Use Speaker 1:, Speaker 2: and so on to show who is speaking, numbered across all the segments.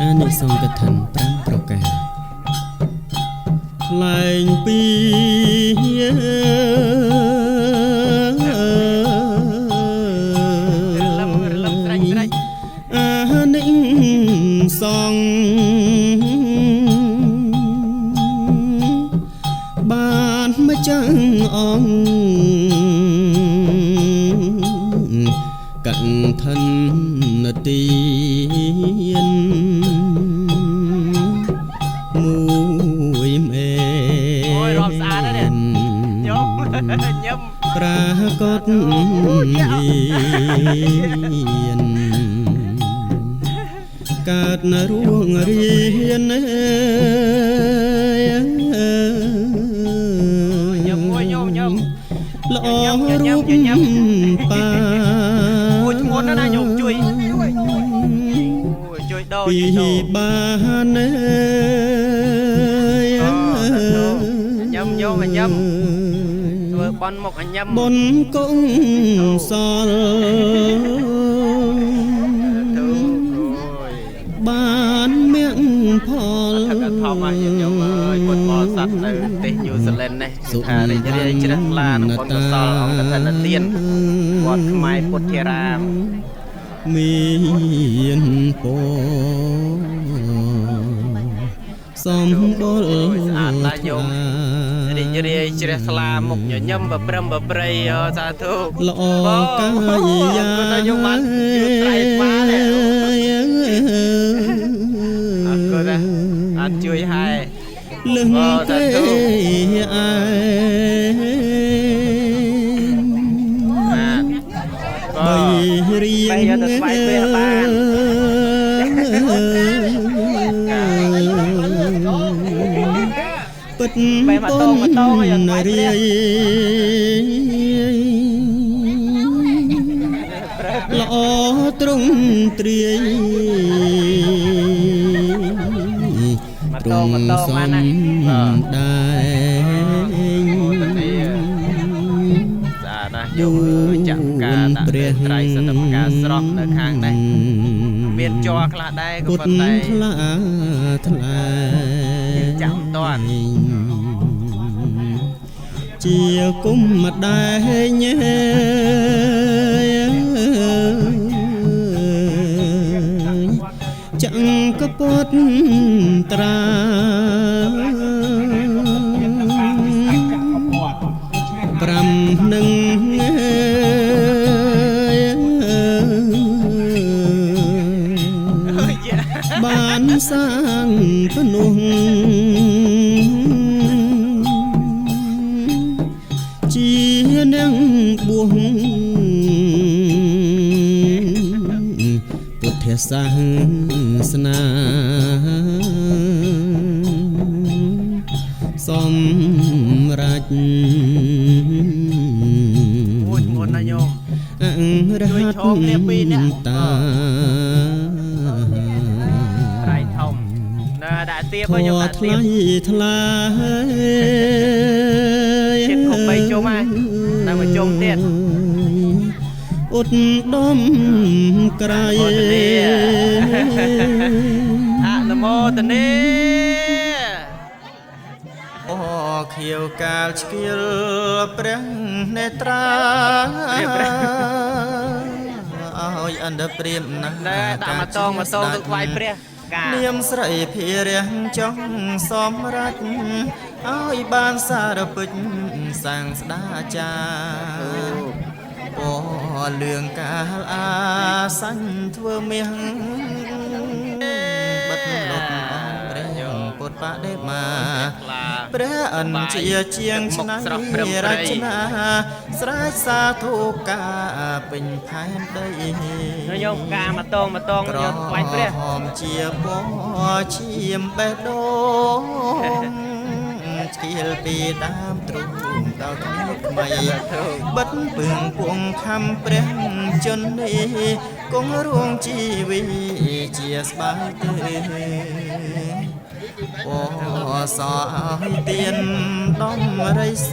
Speaker 1: អានិសង្កថា5ប្រការថ្លែងពីអានិសង្ឃបានម្ចាស់អង្គកន្ធនទានមួយមេអូយរំស្អាតណាស់ញោមញឹមប្រាកដមានកើតនៅរួងរៀនញឹមមួយញោមញឹមល្អរូបបាមួយធ្ងន់ណាស់ញោមជួយដោពីបានញឹមញោមញឹមធ្វើបន់មុខអញឹមបន់កងសលបានមានផលថាធម្មញោមអើយពុទ្ធបរិស័ទនៅប្រទេសញូហ្សេឡង់នេះថារីករាយជ្រះថ្លាក្នុងបុណ្យកុសលអង្គកឋិនទានវត្តខ្មែរពុទ្ធិរាមមានពរសំបល់ស្អាតណាស់ញោមរីករាយជ្រះថ្លាមុខញញឹមបប្រឹមបប្រៃសាធុល្អកាយាញោមបានជឿត្រៃស្វាដែរអរគុណណាស់អត់ជួយហើយលឹងទេអាបីរៀងទៅស្វែងពេលបានពិតបែបម៉ូតូឲ្យរាយល្អត្រង់ត្រាយត្រង់សំដែរយូរចាក់ការដាក់ត្រៃសតមការស្រស់នៅខាងនេះមានជ័រខ្លះដែរក៏ប៉ុន្តែថ្លាចាក់តន់ជាគុំម្ដែងចង្កពតត្រា5នឹងបានសាងភ្នោះជានឹងបួងពុទ្ធសាសនាសម្រាប់អូយមុនណាញោមអង្គរហត្ថតាត្រៃធំនៅដាក់ទៀបញោមដាក់ទៀបថ្លាជិត6ជុំហើយនៅមួយជុំទៀតឧត្តមក្រៃអនុមោទនាអូខៀវកាលឆ្កៀលព្រះនេត្រាឲ្យអន្តព្រាមណាស់ដាក់មកតងទៅថ្វាយព្រះនាមស្រីភិរះចង់សម្រេចឲ្យបានសារពេចសាងស្ដាចាអូលឿងកាលអាសាញ់ធ្វើមាសបិទលុតព្រះពុទ្ធបដិមាព្រះអញ្ជាជាងឆ្នៃរចនាស្រេចសាធុការពេញផែនដីយកការមកតងយកថ្វាយព្រះហមជាពណ៌ឈាមបេះដូងស្គៀលពីដើមទ្រូងដល់ថ្មីបិទពឹងពងខំព្រះជន្នេះគង់រួងជីវីជាស្បាយទេអូសោឲ្យទៀនដំរីស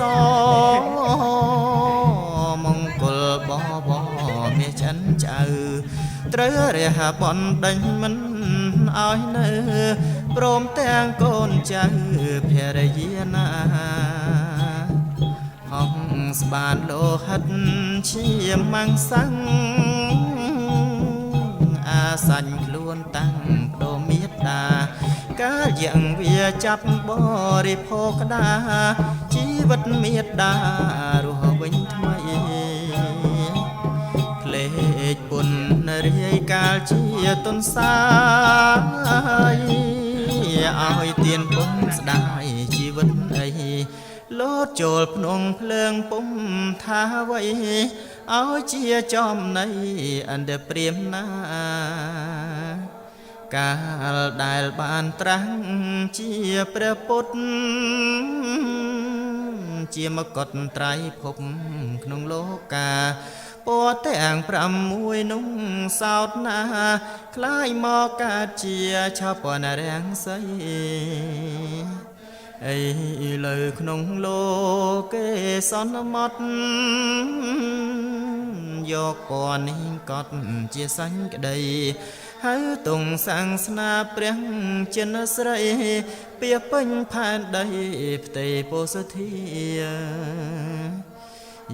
Speaker 1: មង្គលបបមាសចិនចៅត្រូវរះបនដេញមិន ឲ្យនៅព្រមទាំងកូនចៅភរិយាណាហងស្បានលោហិតឈាមម៉ាំងសាំងអាសាញ់ខ្លួនតាំងបដូរមេត្តាកាលយ៉ាងវាចាប់បរិភោគក្តាជីវិតមេត្តារស់វិញថ្មីភ្លេចពុនរាយកាលជាទុនសាយឲ្យទៀនពុំស្ដាយជីវិតអីលោតចូលភ្នំភ្លើងពុំថាអ្វីឲ្យជាចំណៃអន្តព្រាមណាកាលដែលបានត្រាស់ជាព្រះពុទ្ធជាមកុដត្រៃភពក្នុងលោកាពរទាំង6នោះសោតណាคล้ายមកកើតជាឆាប់នរាំងសីអីលើក្នុងលោកេសន្មត់យកពណ៌នេះកត់ជាសាញ់ក្តីហើយតុងសាំងស្នាព្រះចិនស្រីពីពេញផែនដីផ្ទៃពោធិធា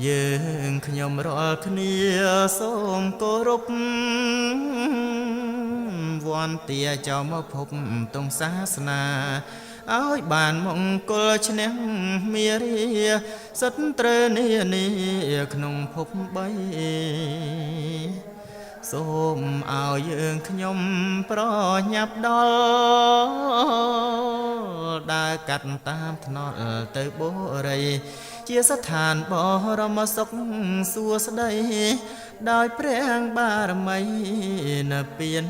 Speaker 1: យើងខ្ញុំរាល់គ្នាសូមគោរពវន្តាចៅមកភពតុងសាសនាឲ្យបានមង្គលឈ្នះមេរាសត្រូវនានាក្នុងភព3សូមឲ្យយើងខ្ញុំប្រញាប់ដល់ដើរកាត់តាមថ្នល់ទៅបូរីជាស្ថានបរមសុខសួស្តីដោយព្រះបារមីនៅពៀន